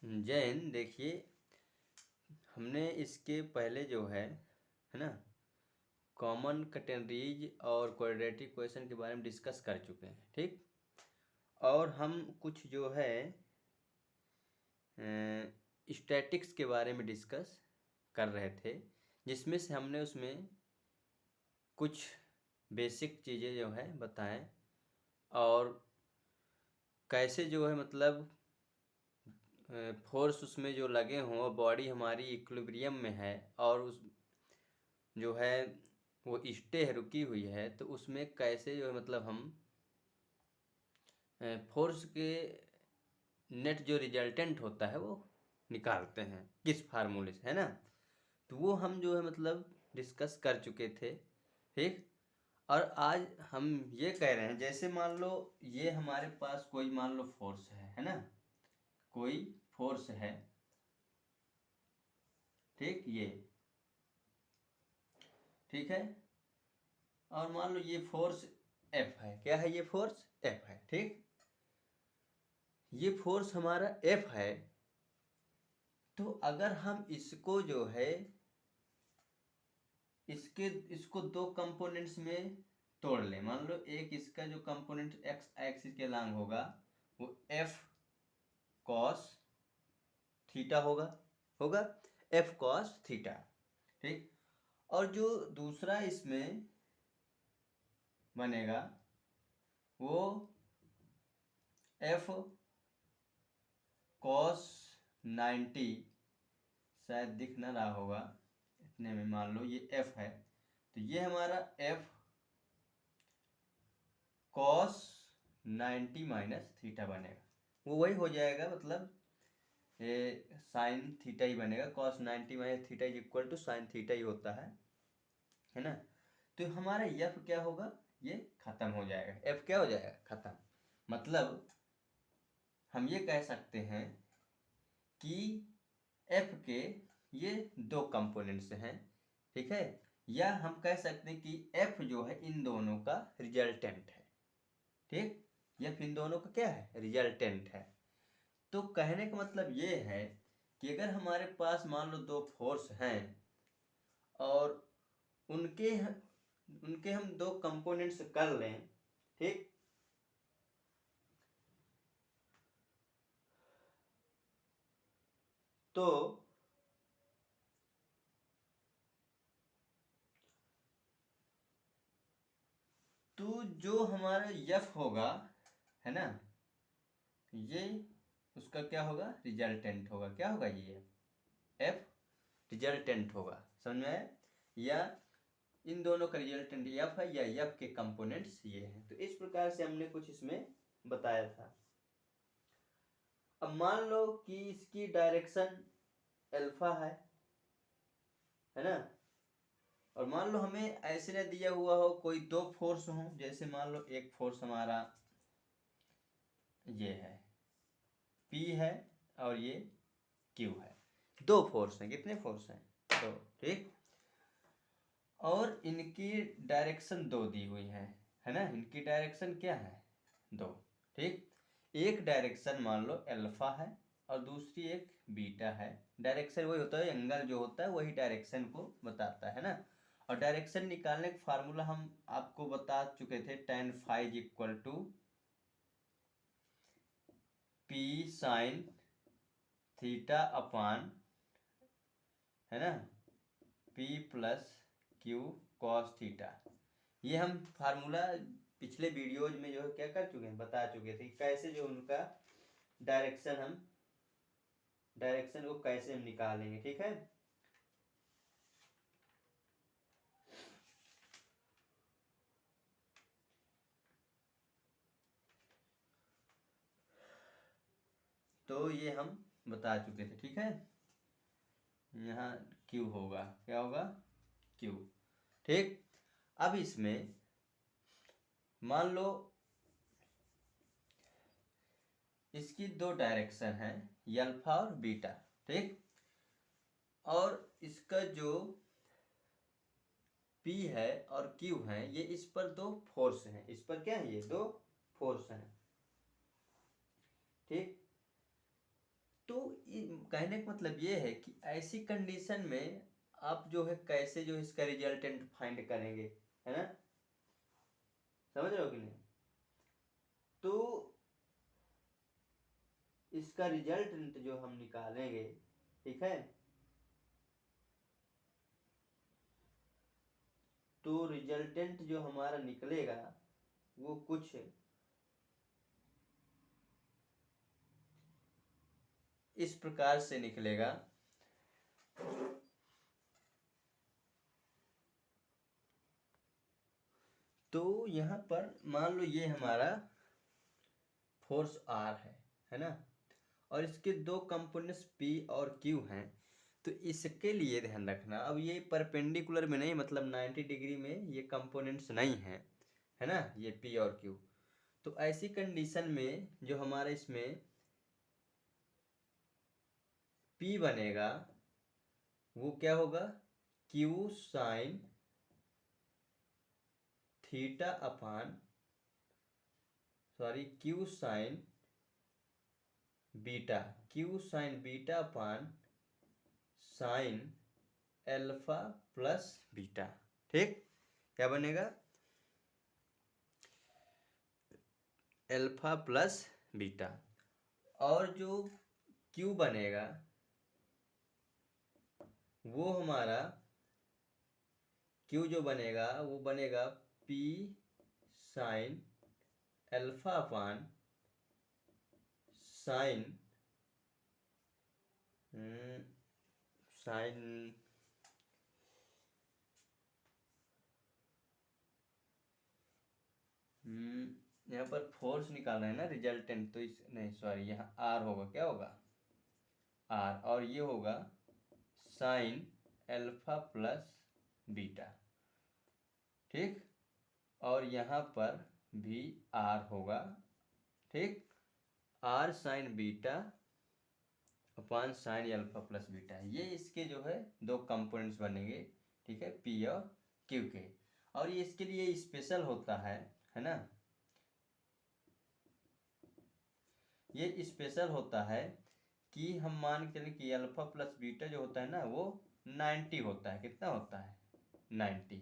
जैन देखिए, हमने इसके पहले जो है ना, कॉमन कैटेगरीज और क्वाड्रेटिक इक्वेशन के बारे में डिस्कस कर चुके हैं, ठीक। और हम कुछ जो है स्टैटिक्स के बारे में डिस्कस कर रहे थे, जिसमें से हमने उसमें कुछ बेसिक चीज़ें जो है बताएं, और कैसे जो है मतलब फोर्स उसमें जो लगे हों, बॉडी हमारी इक्विलिब्रियम में है और उस जो है वो स्टे है, रुकी हुई है, तो उसमें कैसे जो है मतलब हम फोर्स के नेट जो रिजल्टेंट होता है वो निकालते हैं किस फार्मूले से, है ना। तो वो हम जो है मतलब डिस्कस कर चुके थे, ठीक। और आज हम ये कह रहे हैं, जैसे मान लो ये हमारे पास कोई मान लो फोर्स है ना, कोई फोर्स है, ठीक, ये ठीक है। और मान लो ये फोर्स एफ है, क्या है, ये फोर्स एफ है, ठीक। ये फोर्स हमारा एफ है, तो अगर हम इसको जो है इसको दो कंपोनेंट्स में तोड़ लें, मान लो एक इसका जो कंपोनेंट एक्स एक्सिस के लॉन्ग होगा वो एफ कॉस थीटा होगा एफ कॉस थीटा, ठीक। और जो दूसरा इसमें बनेगा वो एफ कॉस 90, शायद दिख ना रहा होगा इतने में, मान लो ये एफ है, तो ये हमारा एफ कॉस 90 माइनस थीटा बनेगा, वो वही हो जाएगा, मतलब ये साइन थीटा ही बनेगा, cos 90 minus theta is equal to sine theta ही होता है ना। तो हमारा एफ क्या होगा, ये खत्म हो जाएगा, एफ क्या हो जाएगा, खत्म। मतलब हम ये कह सकते हैं कि एफ के ये दो कंपोनेंट्स हैं, ठीक है। या हम कह सकते हैं कि एफ जो है इन दोनों का रिजल्टेंट है, ठीक। एफ इन दोनों का क्या है, रिजल्टेंट है। तो कहने का मतलब ये है कि अगर हमारे पास मान लो दो फोर्स हैं और उनके उनके हम दो कंपोनेंट्स कर लें, ठीक। तो जो हमारा एफ होगा, है ना, ये उसका क्या होगा, रिजल्टेंट होगा, क्या होगा, ये एफ रिजल्टेंट होगा, समझ में आया। या इन दोनों का रिजल्टेंट एफ है या एफ के कंपोनेंट्स ये हैं। तो इस प्रकार से हमने कुछ इसमें बताया था। अब मान लो कि इसकी डायरेक्शन अल्फा है ना, और मान लो हमें ऐसे न दिया हुआ हो, कोई दो फोर्स हो, जैसे मान लो एक फोर्स हमारा ये है P है और ये Q है, दो फोर्स हैं, कितने फोर्स हैं, दो, ठीक। और इनकी डायरेक्शन दो दी हुई है ना, इनकी डायरेक्शन क्या है, दो, ठीक। एक डायरेक्शन मान लो अल्फा है और दूसरी एक बीटा है। डायरेक्शन वही होता है, एंगल जो होता है वही डायरेक्शन को बताता है ना। और डायरेक्शन निकालने का फार्मूला हम आपको बता चुके थे, tan five equal to P sine theta upon, है ना, P plus Q cos theta. ये हम फार्मूला पिछले वीडियोज में जो है क्या कर चुके हैं, बता चुके थे कैसे जो उनका डायरेक्शन को कैसे हम निकालेंगे, ठीक है। तो ये हम बता चुके थे, ठीक है। यहाँ Q होगा, क्या होगा, Q, ठीक। अब इसमें मान लो इसकी दो डायरेक्शन है, अल्फा और बीटा, ठीक। और इसका जो P है और Q है, ये इस पर दो फोर्स हैं, इस पर क्या है, ये दो फोर्स हैं, ठीक। तो कहने का मतलब ये है कि ऐसी कंडीशन में आप जो है कैसे जो इसका रिजल्टेंट फाइंड करेंगे, है ना, समझ रहे हो कि नहीं। तो इसका रिजल्टेंट जो हम निकालेंगे, ठीक है, तो रिजल्टेंट जो हमारा निकलेगा वो कुछ इस प्रकार से निकलेगा। तो यहाँ पर मान लो ये हमारा फोर्स आर है ना, और इसके दो कंपोनेंट्स पी और क्यू हैं। तो इसके लिए ध्यान रखना, अब ये परपेंडिकुलर में नहीं, मतलब 90 डिग्री में ये कंपोनेंट्स नहीं हैं, है ना, ये पी और क्यू। तो ऐसी कंडीशन में जो हमारा इसमें पी बनेगा वो क्या होगा, क्यू साइन थीटा अपान Q sine beta, Q sine beta upon sine alpha plus beta. ठीक, क्या बनेगा, एल्फा प्लस बीटा। और जो क्यू बनेगा वो हमारा क्यू जो बनेगा वो बनेगा P sine alpha upon sine sine यहाँ पर फोर्स निकालना है ना रिजल्टेंट, तो इस नहीं सॉरी यहाँ आर होगा, क्या होगा आर, और ये होगा साइन एल्फा प्लस बीटा। ठीक, और यहाँ पर भी आर होगा। ठीक, R sine beta upon sine alpha plus beta, ये इसके जो है दो कंपोनेंट्स बनेंगे, ठीक है, पी और क्यू के। और ये इसके लिए स्पेशल होता है ना, ये स्पेशल होता है कि हम मान के कि अल्फा प्लस बीटा जो होता है ना वो 90 होता है, कितना होता है 90।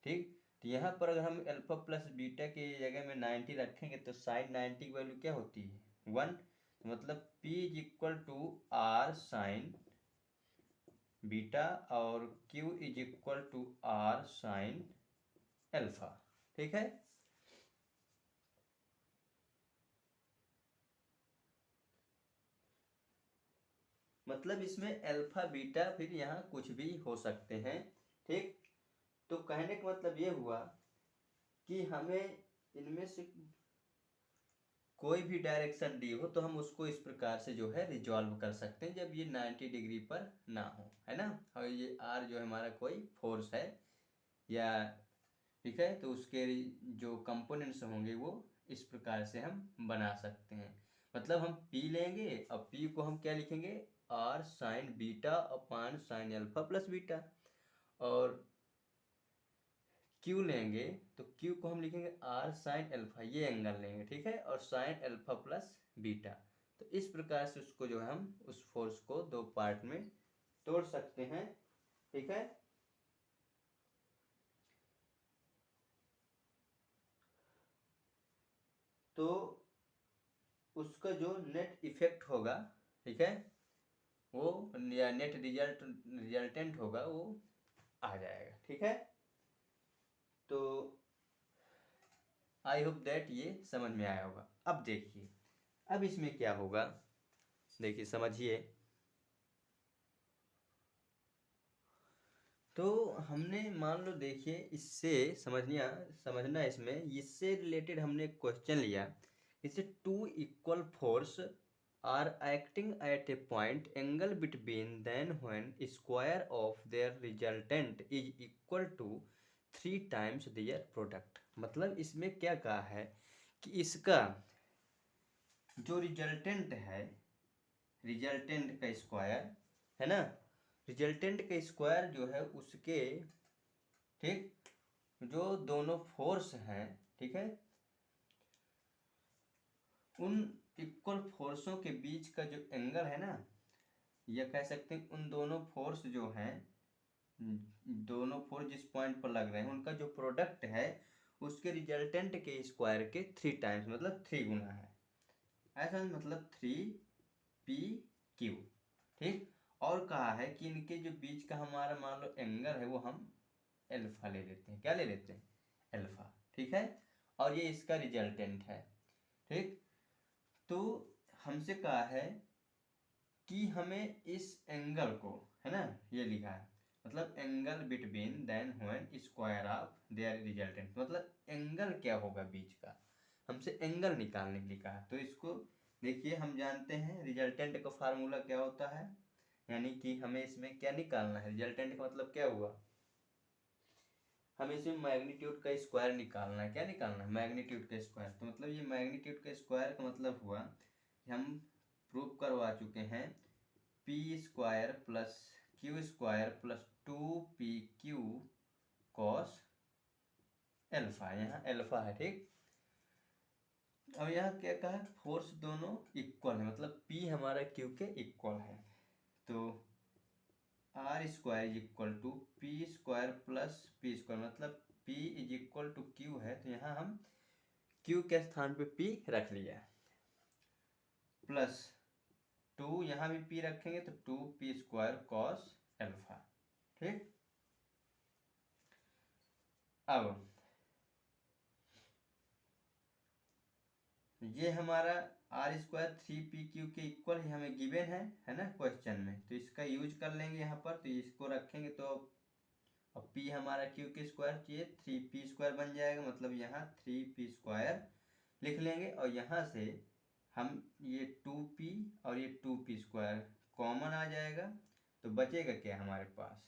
ठीक, तो यहाँ पर अगर हम अल्फा प्लस बीटा के जगह में 90 रखेंगे तो साइन 90 की वैल्यू क्या होती है 1, मतलब P is equal to R sine beta और Q is equal to R sine alpha. ठीक है, मतलब इसमें अल्फा बीटा फिर यहाँ कुछ भी हो सकते हैं। ठीक, तो कहने का मतलब ये हुआ कि हमें इनमें से कोई भी डायरेक्शन दी हो तो हम उसको इस प्रकार से जो है रिजॉल्व कर सकते हैं जब ये 90 डिग्री पर ना हो, है ना, और ये आर जो है हमारा कोई फोर्स है या, ठीक है, तो उसके जो कंपोनेंट्स होंगे वो इस प्रकार से हम बना सकते हैं। मतलब हम पी लेंगे और पी को हम क्या लिखेंगे, R sine beta upon sine alpha plus beta, और क्यू लेंगे तो क्यू को हम लिखेंगे आर साइन अल्फा, ये एंगल लेंगे, ठीक है, और साइन अल्फा प्लस बीटा। तो इस प्रकार से उसको जो है हम उस फोर्स को दो पार्ट में तोड़ सकते हैं। ठीक है, तो उसका जो नेट इफेक्ट होगा, ठीक है, वो या नेट रिजल्टेंट होगा वो आ जाएगा। ठीक है, तो आई होप दैट ये समझ में आया होगा। अब देखिए, अब इसमें क्या होगा, देखिए समझिए। तो हमने मान लो, देखिए इससे समझना इसमें इससे रिलेटेड हमने एक क्वेश्चन लिया, इसे two equal force are acting at a point angle between them when square of their resultant is equal to 3 times their product. मतलब इसमें क्या कहा है कि इसका जो रिजल्टेंट का स्क्वायर है ना, रिजल्टेंट का स्क्वायर जो है उसके, ठीक, जो दोनों फोर्स हैं, ठीक है, उन इक्वल फोर्सों के बीच का जो एंगल है ना, ये कह सकते हैं उन दोनों फोर्स जो हैं, दोनों फोर्स जिस पॉइंट पर लग रहे हैं उनका जो प्रोडक्ट है उसके रिजल्टेंट के स्क्वायर के 3 टाइम्स, मतलब 3 गुना है। ऐसा मतलब 3 p/q। ठीक। और कहा है कि इनके जो बीच का हमारा मान लो एंगल है वो हम एल्फा ले लेते हैं। क्या ले लेते हैं? एल्फा। ठीक है। और ये इसका रिजल्टेंट है। ठीक। तो हमसे कहा है कि हमें इस एंगल को, है ना, ये लिखा है मतलब angle between them when square of their resultant, मतलब एंगल क्या होगा बीच का, हमसे एंगल निकालने के लिए कहा। तो इसको देखिए, हम जानते हैं रिजल्टेंट का फार्मूला क्या होता है, यानी कि हमें इसमें क्या निकालना है, रिजल्टेंट का मतलब क्या हुआ, हमें इसमें मैग्नीट्यूड का स्क्वायर निकालना है। क्या निकालना है? मैग्नीट्यूड का स्क्वायर। तो मतलब ये मैग्नीट्यूड का स्क्वायर का मतलब हुआ कि हम प्रूव करवा चुके हैं p² plus q² plus 2pq cos alpha, यहाँ एल्फा है। ठीक। अब यहाँ क्या कहा है, फोर्स दोनों इक्वल है, मतलब p हमारा q के इक्वल है। तो r² is equal to p² plus p², मतलब p is equal to q है, तो यहाँ हम q के स्थान पे p रख लिया, प्लस 2 यहाँ भी p रखेंगे तो 2p² कॉस एल्फा। ठीक। अब ये हमारा r² 3pq के इक्वल ही हमें गिवन है ना क्वेश्चन में, तो इसका यूज कर लेंगे यहाँ पर। तो इसको रखेंगे तो अब p हमारा q के स्क्वायर चाहिए, 3p² बन जाएगा, मतलब यहाँ 3p² लिख लेंगे। और यहाँ से हम ये 2p और ये 2p² कॉमन आ जाएगा, तो बचेगा क्या हमारे पास,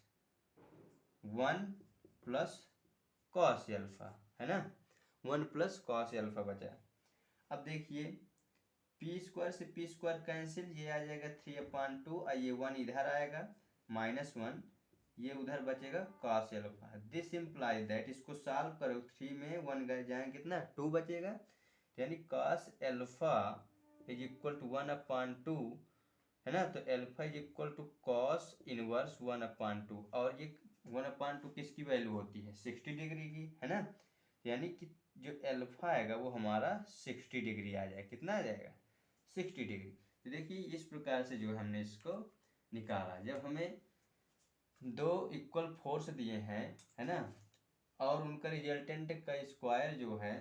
1 प्लस कॉस एल्फा, है ना, 1 प्लस कॉस एल्फा बचा। अब देखिए p² से p² कैंसिल, ये आ जाएगा 3/2, और ये 1 इधर आएगा -1, ये उधर बचेगा cos alpha. This imply that, इसको सॉल्व करो, 3 में 1 गए जाएंगे, कितना 2 बचेगा, यानी cos alpha is equal to 1/2, है ना। तो alpha is equal to cos inverse 1/2, और ये 1/2 किसकी वैल्यू होती है, 60 डिग्री की, है ना। यानी कि जो एल्फा आएगा वो हमारा 60 डिग्री आ जाएगा। कितना आ जाएगा? 60 डिग्री। तो देखिए इस प्रकार से जो हमने इसको निकाला, जब हमें दो इक्वल फोर्स दिए हैं, है ना, और उनका रिजल्टेंट का स्क्वायर जो है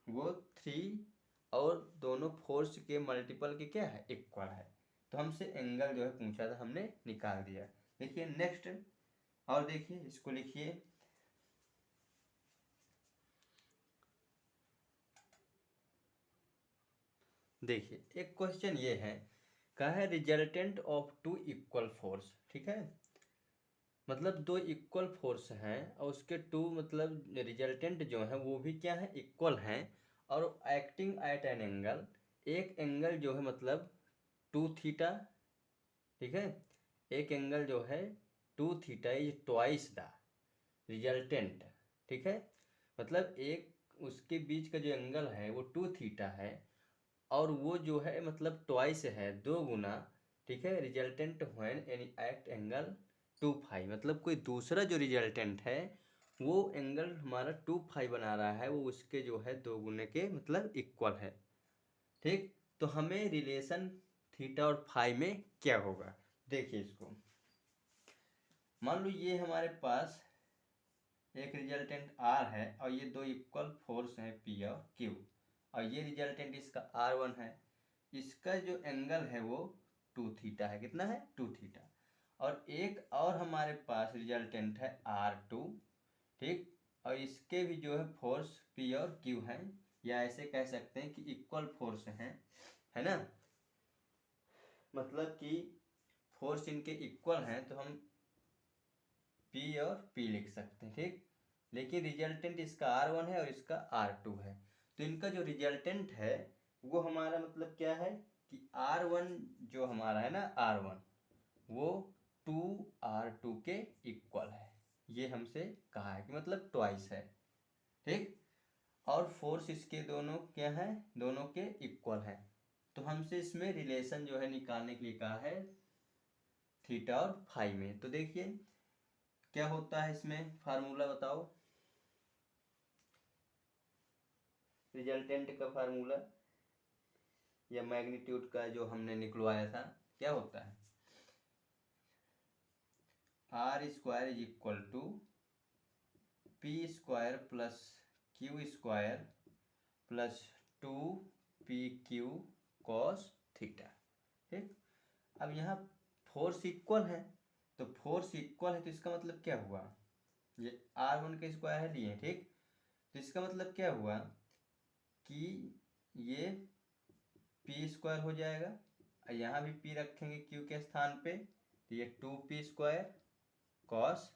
वो 3 और दोनों फोर्स के मल्टीपल के क्या है, इक्वल है, तो हमसे एंगल जो है पूछा था, हमने निकाल दिया। देखिए नेक्स्ट, और देखिए इसको लिखिए, देखिए एक क्वेश्चन ये है, कहा है रिजल्टेंट ऑफ 2 इक्वल फोर्स। ठीक है, मतलब 2 इक्वल फोर्स हैं और उसके 2 मतलब रिजल्टेंट जो है वो भी क्या है, इक्वल हैं, और एक्टिंग एट एन एंगल, एक एंगल जो है मतलब 2θ। ठीक है, एक एंगल जो है 2θ इज ट्वाइस द रिजल्टेंट। ठीक है, मतलब एक उसके बीच का जो एंगल है वो 2θ है, और वो जो है मतलब ट्वाइस है, 2 गुना। ठीक है, resultant when any act angle 2φ, मतलब कोई दूसरा जो रिजल्टेंट है वो एंगल हमारा 2φ बना रहा है, वो उसके जो है 2 गुने के मतलब इक्वल है। ठीक। तो हमें रिलेशन थीटा और फाई में क्या होगा, देखिए इसको, मान लो ये हमारे पास एक रिजल्टेंट R है और ये 2 इक्वल फोर्स हैं P और Q, और ये रिजल्टेंट इसका R1 है, इसका जो एंगल है वो 2θ है। कितना है? 2θ। और एक और हमारे पास रिजल्टेंट है R2। ठीक, और इसके भी जो है फोर्स P और Q हैं, या ऐसे कह सकते हैं कि इक्वल फोर्स हैं, है ना, मतलब कि फोर्स इनके इक्वल हैं, तो हम P और P लिख सकते हैं। ठीक, लेकिन रिजल्टेंट इसका R1 है और इसका R2 है, तो इनका जो रिजल्टेंट है वो हमारा मतलब क्या है कि R1 जो हमारा है ना, R1 वो 2R2 के इक्वल है, ये हमसे कहा है कि मतलब ट्वाइस है। ठीक, और फोर्स इसके दोनों क्या है, दोनों के इक्वल है, तो हमसे इसमें रिलेशन जो है निकालने के लिए कहा है थीटा और फाई में। तो देखिए क्या होता है इसमें, फार्मूला बताओ, रिजल्टेंट का फार्मूला या मैग्नीट्यूड का जो हमने निकलवाया था, क्या होता है, R square is equal to P square plus Q square plus 2pq cos theta. ठीक, अब यहाँ फोर्स इक्वल है, तो फोर्स इक्वल है तो इसका मतलब क्या हुआ, ये r1 का स्क्वायर है लिए, ठीक, तो इसका मतलब क्या हुआ कि ये p स्क्वायर हो जाएगा, और यहाँ भी p रखेंगे q के स्थान पे, तो ये 2p स्क्वायर कॉस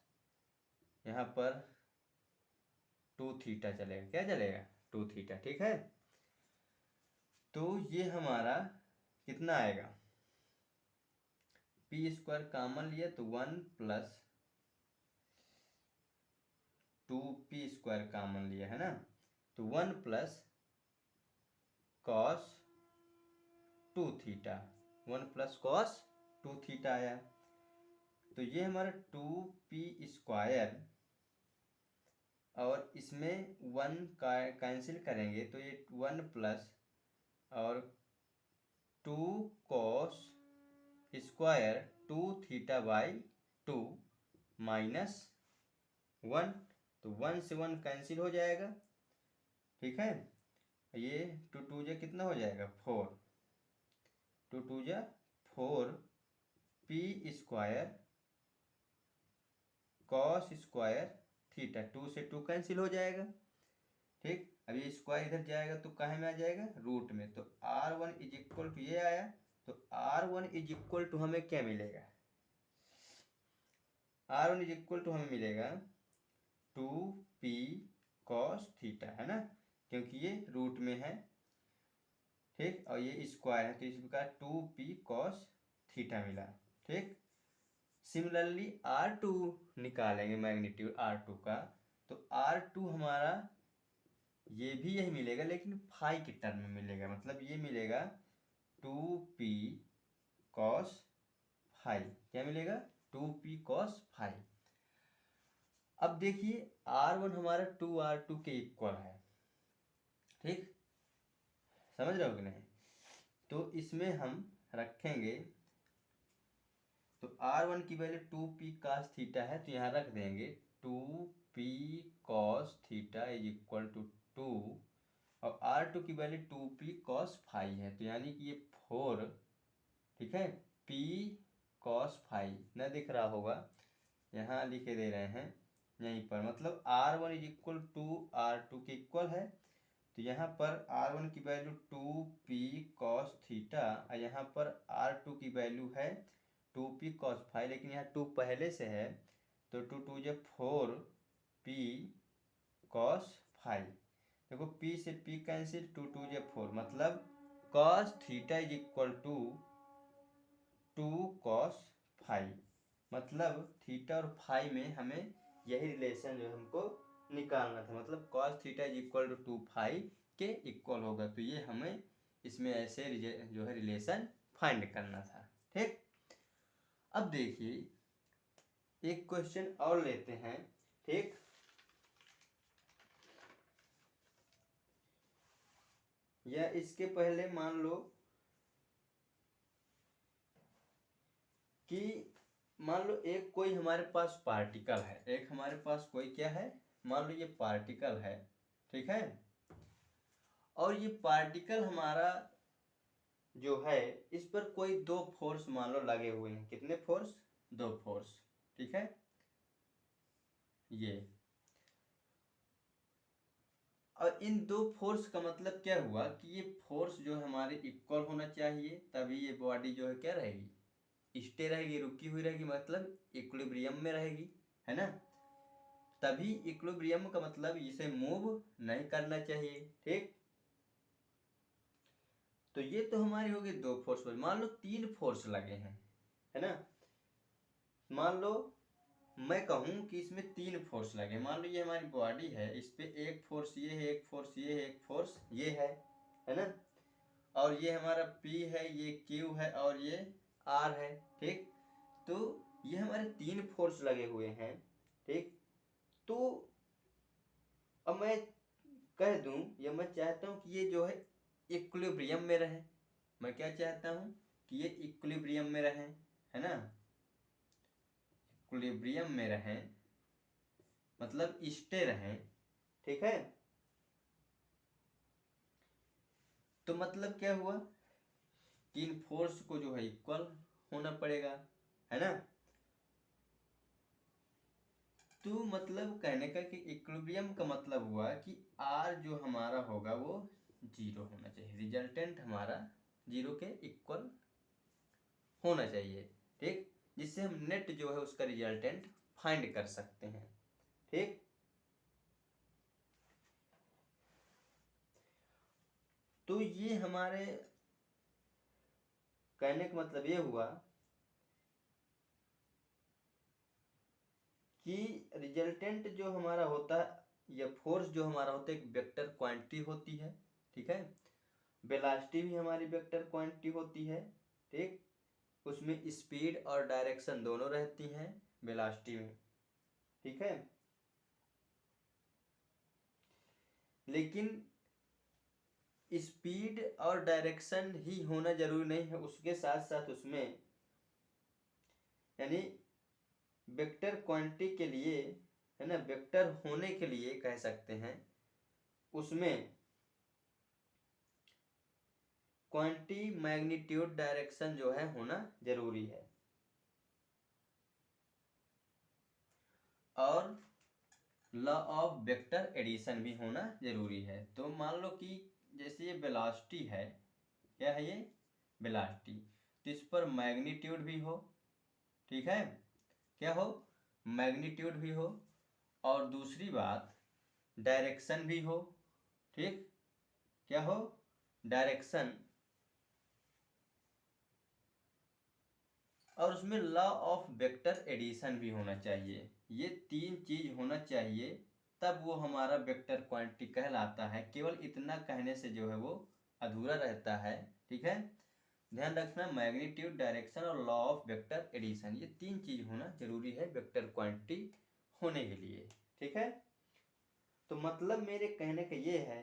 यहाँ पर 2 थीटा चलेगा, क्या चलेगा, 2 थीटा। ठीक है, तो ये हमारा कितना आएगा, पी स्क्वायर कॉमन लिया तो 1 प्लस 2p स्क्वायर कॉमन लिया है ना, तो 1 plus cos 2 theta, 1 plus cos 2 theta आया। तो ये हमारा 2p स्क्वायर, और इसमें 1 का कैंसिल करेंगे तो ये 1 प्लस और 2 cos square 2 theta by 2 minus 1, तो 1 से 1 कैंसिल हो जाएगा। ठीक है, ये 2 2 जा कितना हो जाएगा 4, 2 2 जा 4 P square cos square theta, 2 से 2 कैंसिल हो जाएगा। ठीक, अब ये स्क्वायर इधर जाएगा तो कहाँ में आ जाएगा, रूट में, तो r1 इज इक्वल टू ये आया, तो r1 इज इक्वल टू हमें क्या मिलेगा, r1 इज इक्वल टू हमें मिलेगा 2p कॉस थीटा, है ना, क्योंकि ये रूट में है। ठीक, और ये स्क्वायर है तो इसका 2p कॉस थीटा मिला। ठीक, सिमिलरली r2 निकालेंगे मैग्नीट्यूड r2 का, तो r2 हमारा ये भी यही मिलेगा लेकिन फाई के टर्म में मिलेगा, मतलब ये मिलेगा 2p कॉस फाई, क्या मिलेगा 2p कॉस फाई। अब देखिए r1 हमारा 2r2 के इक्वल है, ठीक, समझ रहे हो कि नहीं, तो इसमें हम रखेंगे, तो r1 की वैल्यू 2p cos थीटा है तो यहाँ रख देंगे 2p cos theta is equal to 2, और r2 की वैल्यू 2p cos फाई है, तो यानी कि ये 4, ठीक है, p cos फाई न दिख रहा होगा, यहाँ लिखे दे रहे हैं यहीं पर, मतलब r1 is equal to r2 के इक्वल है, तो यहाँ पर r1 की वैल्यू 2p cos थीटा, और यहाँ पर r2 की वैल्यू है 2p cos फाई, लेकिन यहाँ 2 पहले से है तो 2 2 जो 4p cos फाई, देखो p से p कैंसिल, 2 2 जो 4, मतलब cos theta is equal to 2 cos phi, मतलब थीटा और फाई में हमें यही रिलेशन जो हमको निकालना था, मतलब cos theta is equal to 2 phi के इक्वल होगा, तो ये हमें इसमें ऐसे जो है रिलेशन फाइंड करना था। ठीक, अब देखिए एक क्वेश्चन और लेते हैं। ठीक, या इसके पहले मान लो कि मान लो एक कोई हमारे पास पार्टिकल है, एक हमारे पास कोई क्या है, मान लो ये पार्टिकल है, ठीक है, और ये पार्टिकल हमारा जो है इस पर कोई 2 फोर्स मान लो लगे हुए हैं, कितने फोर्स, 2 फोर्स, ठीक है, ये, और इन 2 फोर्स का मतलब क्या हुआ कि ये फोर्स जो है हमारे इक्वल होना चाहिए, तभी ये बॉडी जो है क्या रहेगी, स्टे रहेगी, रुकी हुई रहेगी, मतलब इक्विलिब्रियम में रहेगी, है ना, तभी इक्विलिब्रियम का मतलब इसे मूव नहीं करना चाहिए। ठीक, तो ये तो हमारी हो गई 2 फोर्स, मान लो 3 फोर्स लगे हैं, है ना, मान लो मैं कहूं कि इसमें 3 फोर्स लगे, मान लो ये हमारी बॉडी है, इस पे एक फोर्स ये है, एक फोर्स ये है, एक फोर्स ये है ना, और ये हमारा P है, ये Q है और ये R है। ठीक, तो ये हमारे 3 फोर्स लगे हुए हैं, ठीक। तो अब मैं कह दूं या मैं चाहता हूं कि ये जो है इक्विलिब्रियम में रहे। मैं क्या चाहता हूं कि ये इक्विलिब्रियम में रहे, है ना, इक्विलिब्रियम में रहे, मतलब स्टे रहें, ठीक है। तो मतलब क्या हुआ कि इन फोर्स को जो है इक्वल होना पड़ेगा, है ना। तो मतलब कहने का कि इक्विलिब्रियम का मतलब हुआ कि आर जो हमारा होगा वो 0 होना चाहिए, रिजल्टेंट हमारा 0 के इक्वल होना चाहिए, ठीक, जिससे हम नेट जो है उसका रिजल्टेंट फाइंड कर सकते हैं, ठीक। तो ये हमारे कहने का मतलब ये हुआ कि रिजल्टेंट जो हमारा होता है या फोर्स जो हमारा होता है एक वेक्टर क्वांटिटी होती है, ठीक है। वेलोसिटी भी हमारी वेक्टर क्वांटिटी होती है, ठीक। उसमें स्पीड और डायरेक्शन दोनों रहती हैं वेलोसिटी में, ठीक है। लेकिन स्पीड और डायरेक्शन ही होना जरूरी नहीं है, उसके साथ साथ उसमें यानी वेक्टर क्वांटिटी के लिए, है ना, वेक्टर होने के लिए कह सकते हैं उसमें क्वांटिटी मैग्नीट्यूड डायरेक्शन जो है होना जरूरी है। और लॉ ऑफ वेक्टर एडिशन भी होना जरूरी है। तो मान लो कि जैसे ये वेलोसिटी है, क्या है ये वेलोसिटी, तो इस पर मैग्नीट्यूड भी हो, ठीक है, क्या हो मैग्नीट्यूड भी हो, और दूसरी बात डायरेक्शन भी हो, ठीक, क्या हो डायरेक्शन, और उसमें लॉ ऑफ वेक्टर एडिशन भी होना चाहिए। ये 3 चीज होना चाहिए, तब वो हमारा वेक्टर क्वांटिटी कहलाता है। केवल इतना कहने से जो है वो अधूरा रहता है, ठीक है। ध्यान रखना, मैग्नीट्यूड, डायरेक्शन और लॉ ऑफ वेक्टर एडिशन, ये 3 चीज होना जरूरी है वेक्टर क्वांटिटी होने के लिए, ठीक है। तो मतलब मेरे कहने का ये है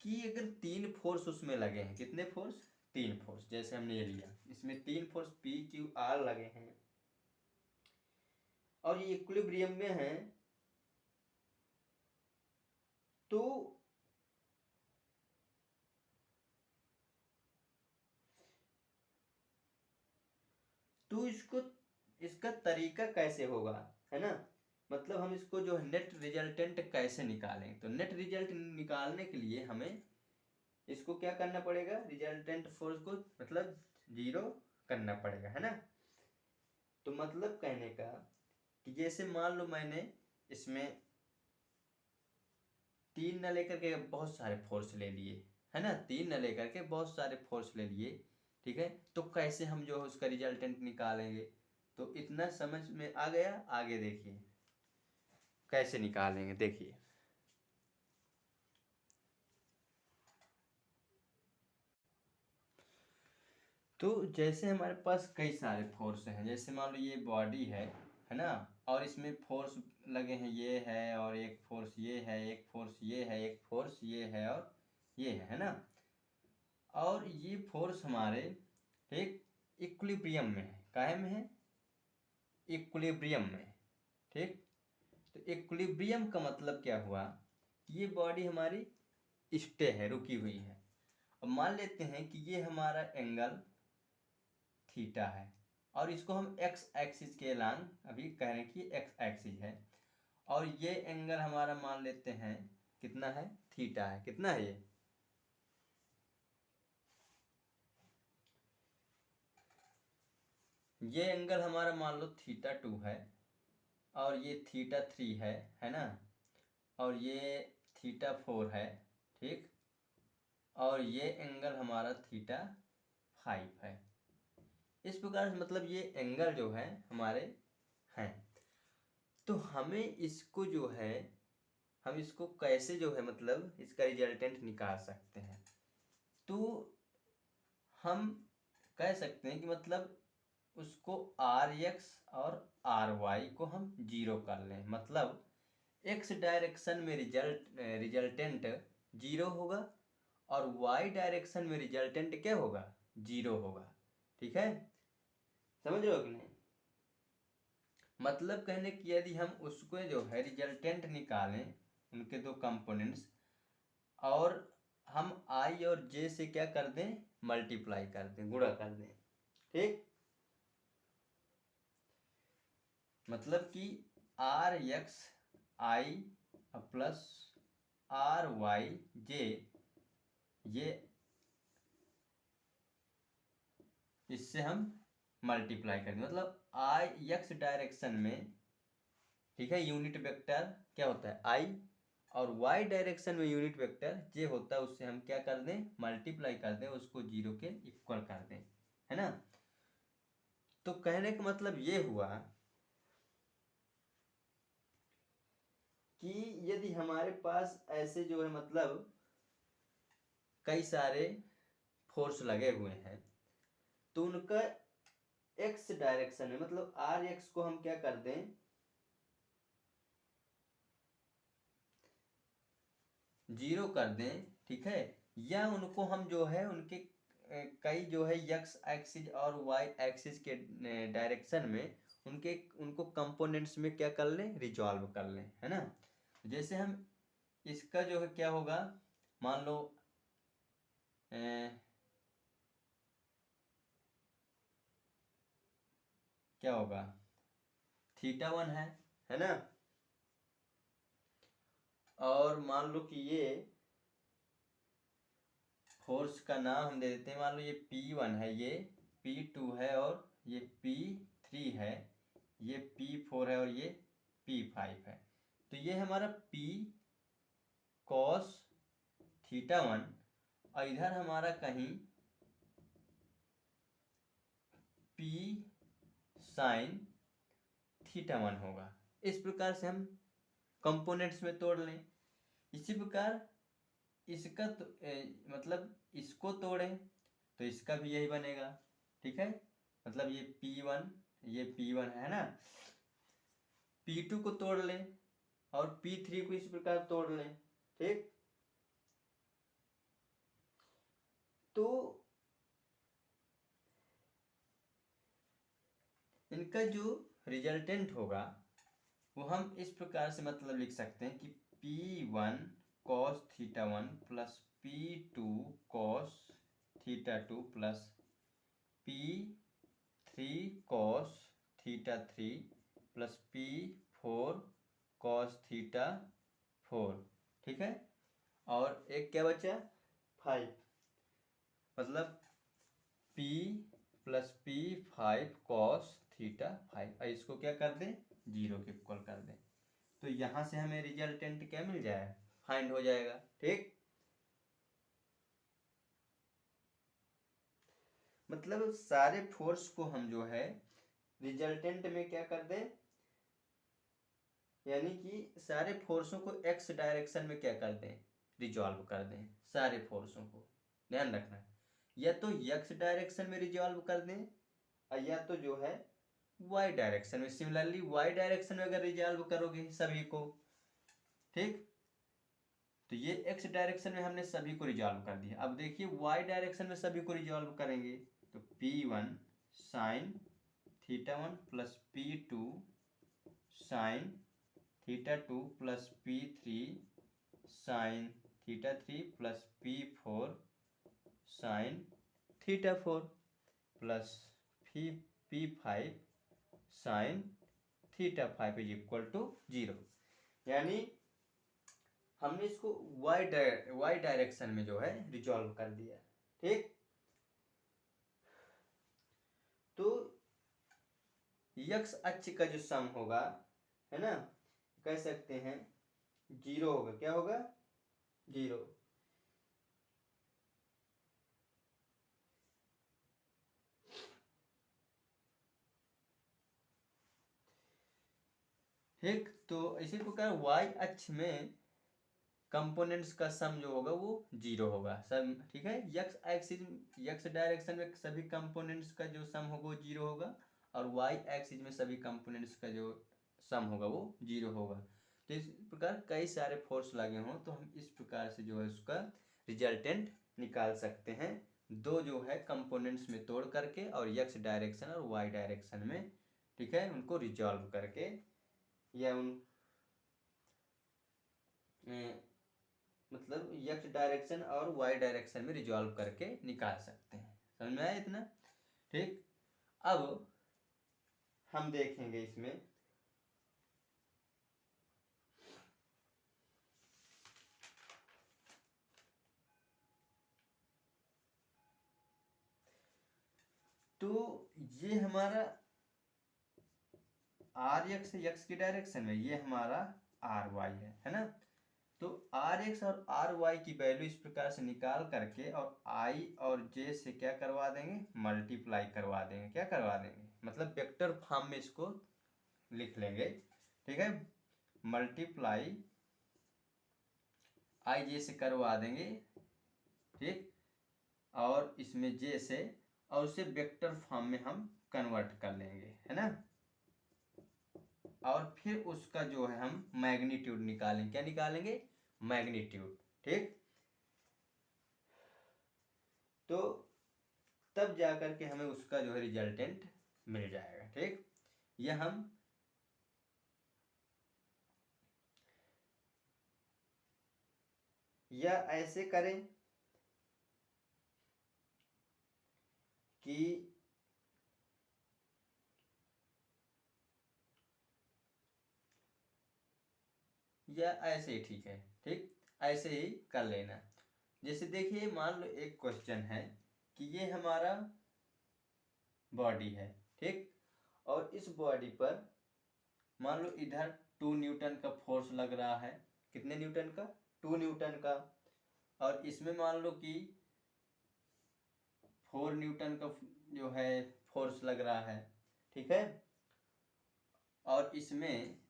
कि अगर 3 फोर्स उसमें लगे हैं, कितने फोर्स, 3 फोर्स, जैसे हमने ये लिया, इसमें 3 फोर्स पी क्यू आर लगे हैं और ये इक्विलिब्रियम में है, तो इसको इसका तरीका कैसे होगा, है ना, मतलब हम इसको जो है नेट रिजल्टेंट कैसे निकालें। तो नेट रिजल्ट निकालने के लिए हमें इसको क्या करना पड़ेगा, रिजल्टेंट फोर्स को मतलब 0 करना पड़ेगा, है ना। तो मतलब कहने का कि जैसे मान लो मैंने इसमें 3 न लेकर के बहुत सारे फोर्स ले लिए, है ना, 3 न लेकर के बहुत सारे फोर्स ले लिए, ठीक है। तो कैसे हम जो है उसका रिजल्टेंट निकालेंगे, तो इतना समझ में आ गया। आगे देखिए कैसे निकालेंगे, देखिए। तो जैसे हमारे पास कई सारे फोर्स हैं, जैसे मान लो ये बॉडी है ना, और इसमें फोर्स लगे हैं, ये है और एक फोर्स ये है, एक फोर्स ये है, एक फोर्स ये है और ये है ना। और ये फोर्स हमारे ठीक इक्विलिब्रियम में है, काहे में है, इक्विलिब्रियम में, ठीक। तो इक्विलिब्रियम का मतलब क्या हुआ कि ये बॉडी हमारी स्टे है, रुकी हुई है। अब मान लेते हैं कि ये हमारा एंगल थीटा है और इसको हम एक्स एक्सिस के एलांग अभी कह रहे हैं कि एक्स एक्सिस है, और ये एंगल हमारा मान लेते हैं कितना है, थीटा है। कितना है ये एंगल हमारा मान लो थीटा 2 है और ये थीटा 3 है ना, और ये थीटा 4 है, ठीक, और ये एंगल हमारा थीटा 5 है। इस प्रकार से मतलब ये एंगल जो है हमारे हैं। तो हमें इसको जो है, हम इसको कैसे जो है मतलब इसका रिजल्टेंट निकाल सकते हैं। तो हम कह सकते हैं कि मतलब उसको आर एक्स और आर वाई को हम जीरो कर लें, मतलब एक्स डायरेक्शन में रिजल्टेंट जीरो होगा और वाई डायरेक्शन में रिजल्टेंट क्या होगा, जीरो होगा। ठीक है, समझ रहे हो कि नहीं? मतलब कहने की यदि हम उसको जो है रिजल्टेंट निकालें उनके दो कंपोनेंट्स और हम आई और जे से क्या कर दें, मल्टीप्लाई कर दें, गुणा कर दें। ठीक, मतलब कि R X I plus R Y J, ये इससे हम मल्टीप्लाई कर दें, मतलब आई एक्स डायरेक्शन में, ठीक है, यूनिट वेक्टर क्या होता है आई, और वाई डायरेक्शन में यूनिट वेक्टर जे होता है, उससे हम क्या कर दें, मल्टीप्लाई कर दें, उसको जीरो के इक्वल कर दें, है ना। तो कहने का मतलब ये हुआ कि यदि हमारे पास ऐसे जो है मतलब कई सारे फोर्स लगे हुए हैं तो उनका एक्स डायरेक्शन में, मतलब आर एक्स को हम क्या कर दें, जीरो कर दें, ठीक है, या उनको हम जो है उनके कई जो है एक्स एक्सिस और वाई एक्सिस के डायरेक्शन में उनको कंपोनेंट्स में क्या कर लें, रिजॉल्व कर लें, है ना। जैसे हम इसका जो है क्या होगा, मान लो क्या होगा, थीटा वन है ना, और मान लो कि ये फोर्स का नाम हम दे देते हैं, मान लो ये P1 है, ये P2 है और ये P3 है, ये P4 है और ये P5 है। तो ये हमारा P cos थीटा वन और इधर हमारा कहीं P sin थीटा वन होगा। इस प्रकार से हम कंपोनेंट्स में तोड़ लें। इसी प्रकार इसका तो मतलब इसको तोड़ें तो इसका भी यही बनेगा, ठीक है, मतलब ये P1, ये P1 है ना, P2 को तोड़ लें और P3 को इस प्रकार तोड़ लें। ठीक, तो इनका जो रिजल्टेंट होगा वो हम इस प्रकार से मतलब लिख सकते हैं कि P1 cos theta one plus P2 cos theta two plus P3 cos theta three plus P4 cos theta four. ठीक है, और एक क्या बचा, 5, मतलब P plus P5 cos theta 5, इसको क्या कर दें, जीरो के इक्वल कर दें, तो यहाँ से हमें रिजल्टेंट क्या मिल जाए, फाइंड हो जाएगा। ठीक, मतलब सारे फोर्स को हम जो है रिजल्टेंट में क्या कर दें, यानी कि सारे फोर्सों को एक्स डायरेक्शन में क्या कर दें, रिजॉल्व कर दें, सारे फोर्सों को ध्यान रखना, या तो एक्स डायरेक्शन में रिजॉल्व कर दें या तो जो है वाई डायरेक्शन में। सिमिलरली वाई डायरेक्शन में अगर रिजॉल्व करोगे सभी को, ठीक, तो ये एक्स डायरेक्शन में हमने सभी को रिजॉल्व कर दिया। अब देखिए वाई डायरेक्शन में सभी को रिजॉल्व करेंगे तो P1 sine theta one plus P2 sine theta two plus P3 sine theta three plus P4 sine theta four plus P5 sine theta 5 is equal to zero. यानी हमने इसको वाई डायरेक्शन में जो है रिजॉल्व कर दिया। ठीक, तो यक्स अक्ष का जो सम होगा, है ना, कह सकते हैं जीरो होगा। क्या होगा, जीरो। ठीक, तो इसी प्रकार वाई अक्ष में कंपोनेंट्स का सम जो होगा वो 0 होगा सब, ठीक है। एक्स डायरेक्शन में सभी कंपोनेंट्स का जो सम होगा वो 0 होगा, और वाई एक्सिस में सभी कंपोनेंट्स का जो सम होगा वो 0 होगा। तो इस प्रकार कई सारे फोर्स लगे हों तो हम इस प्रकार से जो है उसका रिजल्टेंट निकाल सकते हैं, दो जो है कंपोनेंट्स में तोड़ करके और एक्स डायरेक्शन और वाई डायरेक्शन में, ठीक है, उनको रिजॉल्व करके, या उन मतलब एक्स डायरेक्शन और वाई डायरेक्शन में रिजॉल्व करके निकाल सकते हैं। समझ में आया इतना? ठीक। अब हम देखेंगे इसमें तो ये हमारा आर एक्स एक्स की डायरेक्शन में, ये हमारा आर वाई है ना। तो आर एक्स और आर वाई की वैल्यू इस प्रकार से निकाल करके और आई और जे से क्या करवा देंगे, मल्टीप्लाई करवा देंगे। क्या करवा देंगे मतलब वेक्टर फॉर्म में इसको लिख लेंगे, ठीक है। मल्टीप्लाई आई जे से करवा देंगे, ठीक, और इसमें जे से, और उसे वेक्टर फॉर्म में हम कन्वर्ट कर लेंगे, है ना। और फिर उसका जो है हम मैग्नीट्यूड निकालेंगे। क्या निकालेंगे? मैग्नीट्यूड, ठीक। तो तब जा करके हमें उसका जो है रिजल्टेंट मिल जाएगा, ठीक। यह हम या ऐसे करें कि या ऐसे ही ठीक है, ठीक, ऐसे ही कर लेना। जैसे देखिए मान लो एक क्वेश्चन है कि ये हमारा बॉडी है, ठीक, और इस बॉडी पर मान लो इधर 2 न्यूटन का फोर्स लग रहा है। कितने न्यूटन का? 2 न्यूटन का। और इसमें मान लो कि 4 न्यूटन का जो है फोर्स लग रहा है, ठीक है, और इसमें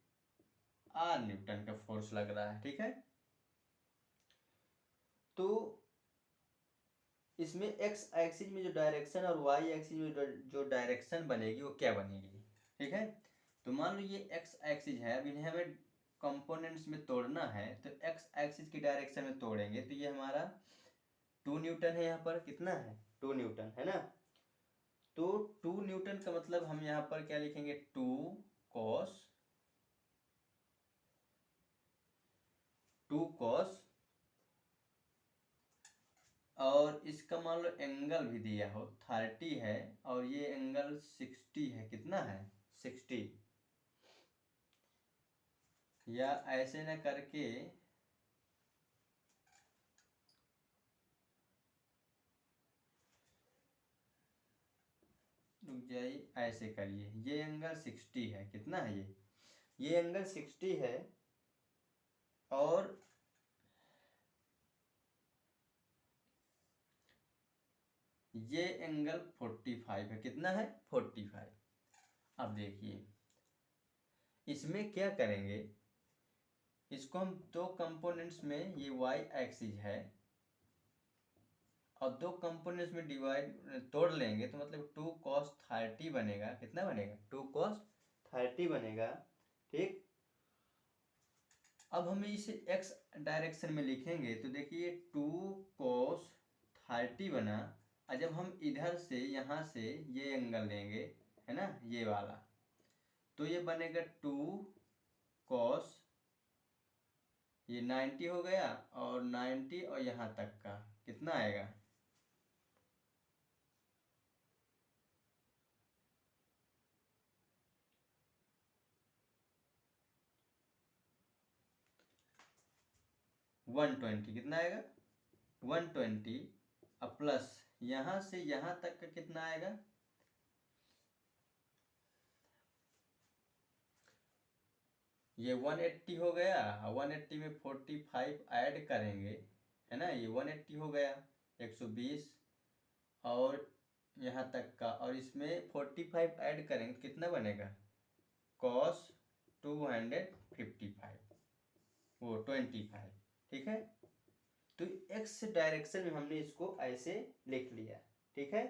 8 न्यूटन का फोर्स लग रहा है, ठीक है। तो इसमें एक्स एक्सिस में जो डायरेक्शन और वाई एक्सिस में जो डायरेक्शन बनेगी वो क्या बनेगी, ठीक है। तो मान लो ये एक्स एक्सिस है, अब इन्हें हमें कंपोनेंट्स में तोड़ना है, तो एक्स एक्सिस की डायरेक्शन में तोड़ेंगे तो ये हमारा 2 न्यूटन है, यहाँ पर कितना है? 2 न्यूटन, है ना। तो 2 न्यूटन का मतलब हम यहाँ पर क्या लिखेंगे? 2 कॉस, 2 कॉस, और इसका मान लो एंगल भी दिया हो 30 है, और ये एंगल 60 है। कितना है? 60। या ऐसे न करके रुक जाइए, ऐसे करिए, ये एंगल 60 है। कितना है ये एंगल 60 है, और ये एंगल 45 है। कितना है? 45। अब देखिए इसमें क्या करेंगे, इसको हम दो कंपोनेंट्स में, ये वाई एक्सिस है, और दो कंपोनेंट्स में डिवाइड तोड़ लेंगे तो मतलब 2 cos 30 बनेगा। कितना बनेगा? 2 cos 30 बनेगा, ठीक। अब हम इसे x डायरेक्शन में लिखेंगे तो देखिए 2 cos 30 बना, और जब हम इधर से यहाँ से ये एंगल लेंगे, है ना, ये वाला, तो ये बनेगा 2 cos, ये 90 हो गया, और 90 और यहाँ तक का कितना आएगा? One twenty. कितना आएगा? 120, अब प्लस यहाँ से यहाँ तक का कितना आएगा? ये 180 हो गया, 180 में 45 ऐड करेंगे, है ना, ये 180 हो गया, 120, और यहाँ तक का, और इसमें 45 ऐड करेंगे कितना बनेगा? cos 255, वो 25, ठीक है। तो एक्स डायरेक्शन में हमने इसको ऐसे लिख लिया, ठीक है,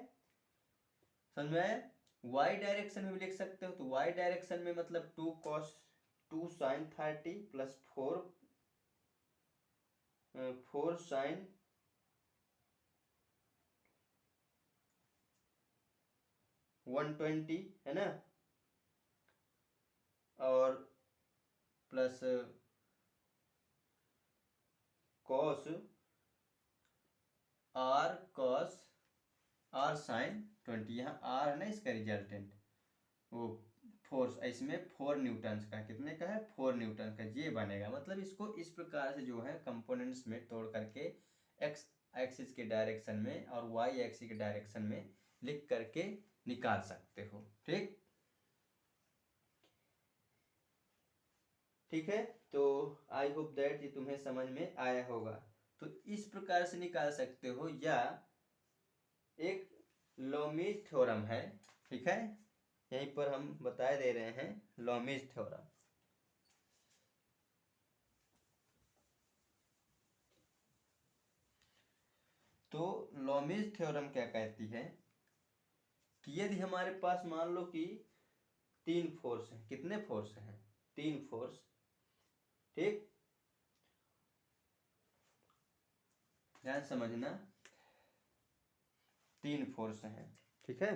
समझ में आया। वाई डायरेक्शन में भी लिख सकते हो, तो वाई डायरेक्शन में मतलब 2 sin 30 प्लस 4 sin 120 है ना, और प्लस cos r sin 20, यहाँ r है ना इसका रिजल्टेंट, वो फोर्स, इसमें 4 न्यूटन्स का, कितने का है 4 न्यूटन का, ये बनेगा। मतलब इसको इस प्रकार से जो है कंपोनेंट्स में तोड़ करके एक्स एक्सिस के डायरेक्शन में और वाई एक्सिस के डायरेक्शन में लिख करके निकाल सकते हो, ठीक। ठीक है, तो आई होप दैट ये तुम्हें समझ में आया होगा। तो इस प्रकार से निकाल सकते हो, या एक लोमीज थ्योरम है, ठीक है, यहीं पर हम बता दे रहे हैं लोमीज थ्योरम। तो लोमीज थ्योरम क्या कहती है कि यदि हमारे पास मान लो कि 3 फोर्स हैं, कितने फोर्स हैं 3 फोर्स, ठीक, ध्यान समझना, 3 फोर्स हैं, ठीक है।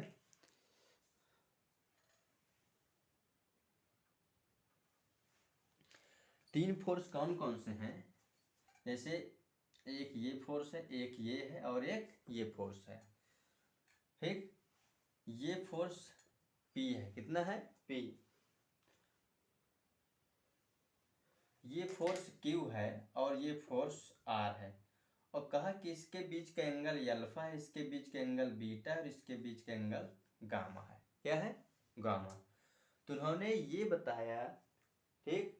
तीन फोर्स कौन कौन से हैं, जैसे एक ये फोर्स है, एक ये है और एक ये फोर्स है, ठीक। ये फोर्स P है, कितना है P, ये फोर्स Q है और ये फोर्स R है, और कहा कि इसके बीच का एंगल अल्फा है, इसके बीच का एंगल बीटा है और इसके बीच का एंगल गामा है, क्या है गामा। तो उन्होंने ये बताया, ठीक,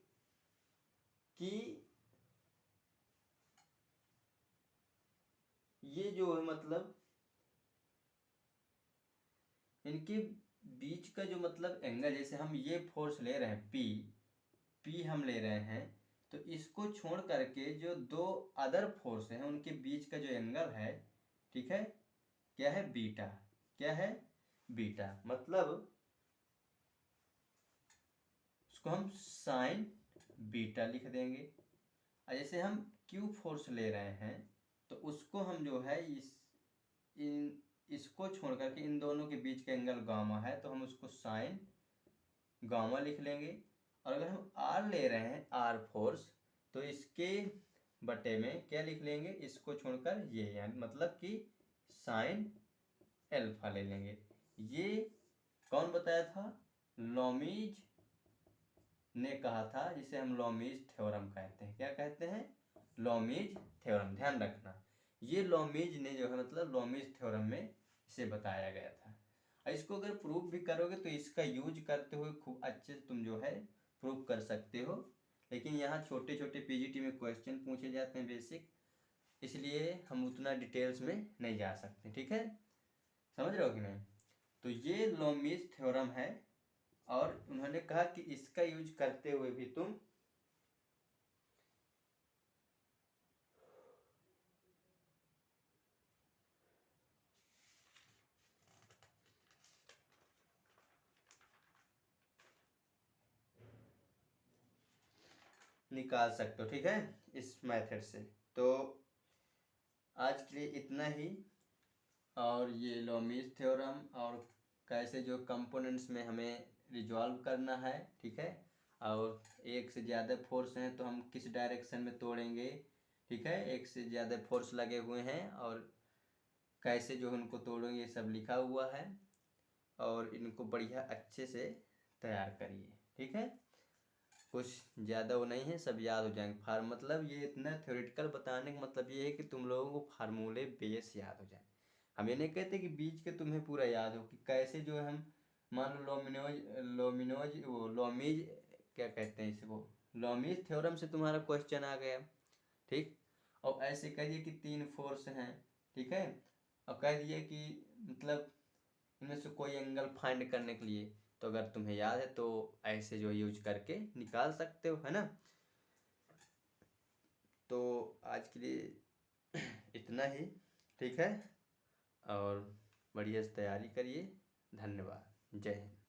कि ये जो है मतलब इनके बीच का जो मतलब एंगल, जैसे हम ये फोर्स ले रहे हैं पी हम ले रहे हैं, तो इसको छोड़ करके जो 2 अदर फोर्स हैं उनके बीच का जो एंगल है, ठीक है, क्या है बीटा, क्या है बीटा, मतलब उसको हम साइन बीटा लिख देंगे। और जैसे हम क्यू फोर्स ले रहे हैं तो उसको हम जो है इसको छोड़ करके इन दोनों के बीच का एंगल गामा है तो हम उसको साइन गामा लिख लेंगे। और अगर हम आर ले रहे हैं आर फोर्स, तो इसके बटे में क्या लिख लेंगे, इसको छोड़कर ये, यानी मतलब कि साइन एल्फा ले लेंगे। ये कौन बताया था, लोमीज ने कहा था, जिसे हम लोमीज थ्योरम कहते हैं। क्या कहते हैं, लोमीज थ्योरम, ध्यान रखना। ये लोमीज ने जो है मतलब लोमीज थ्योरम में इसे बताया गया था। और इसको अगर प्रूव भी करोगे तो इसका यूज करते हुए खूब अच्छे से तुम जो है प्रूव कर सकते हो, लेकिन यहाँ छोटे छोटे पीजीटी में क्वेश्चन पूछे जाते हैं बेसिक, इसलिए हम उतना डिटेल्स में नहीं जा सकते, ठीक है, समझ रहे हो कि नहीं। तो ये लोमीज थ्योरम है, और उन्होंने कहा कि इसका यूज करते हुए भी तुम निकाल सकते हो, ठीक है, इस मेथड से। तो आज के लिए इतना ही, और ये लोमीज थ्योरम और कैसे जो कंपोनेंट्स में हमें रिजॉल्व करना है, ठीक है, और एक से ज़्यादा फोर्स हैं तो हम किस डायरेक्शन में तोड़ेंगे, ठीक है, एक से ज़्यादा फोर्स लगे हुए हैं और कैसे जो उनको तोड़ेंगे, ये सब लिखा हुआ है, और इनको बढ़िया अच्छे से तैयार करिए, ठीक है। कुछ ज़्यादा वो नहीं है, सब याद हो जाएंगे। मतलब ये इतना थ्योरेटिकल बताने का मतलब ये है कि तुम लोगों को फार्मूले बेस याद हो जाए। हम ये नहीं कहते कि बीच के तुम्हें पूरा याद हो, कि कैसे जो है हम मान लो लोमिनोज वो लोमीज क्या कहते हैं इसे, वो लोमीज थ्योरम से तुम्हारा क्वेश्चन आ गया, ठीक। और ऐसे कहिए कि 3 फोर्स हैं, ठीक है, और कह दिए कि मतलब इनमें से कोई एंगल फाइंड करने के लिए, तो अगर तुम्हें याद है तो ऐसे जो यूज करके निकाल सकते हो, है ना। तो आज के लिए इतना ही, ठीक है, और बढ़िया से तैयारी करिए। धन्यवाद। जय हिंद।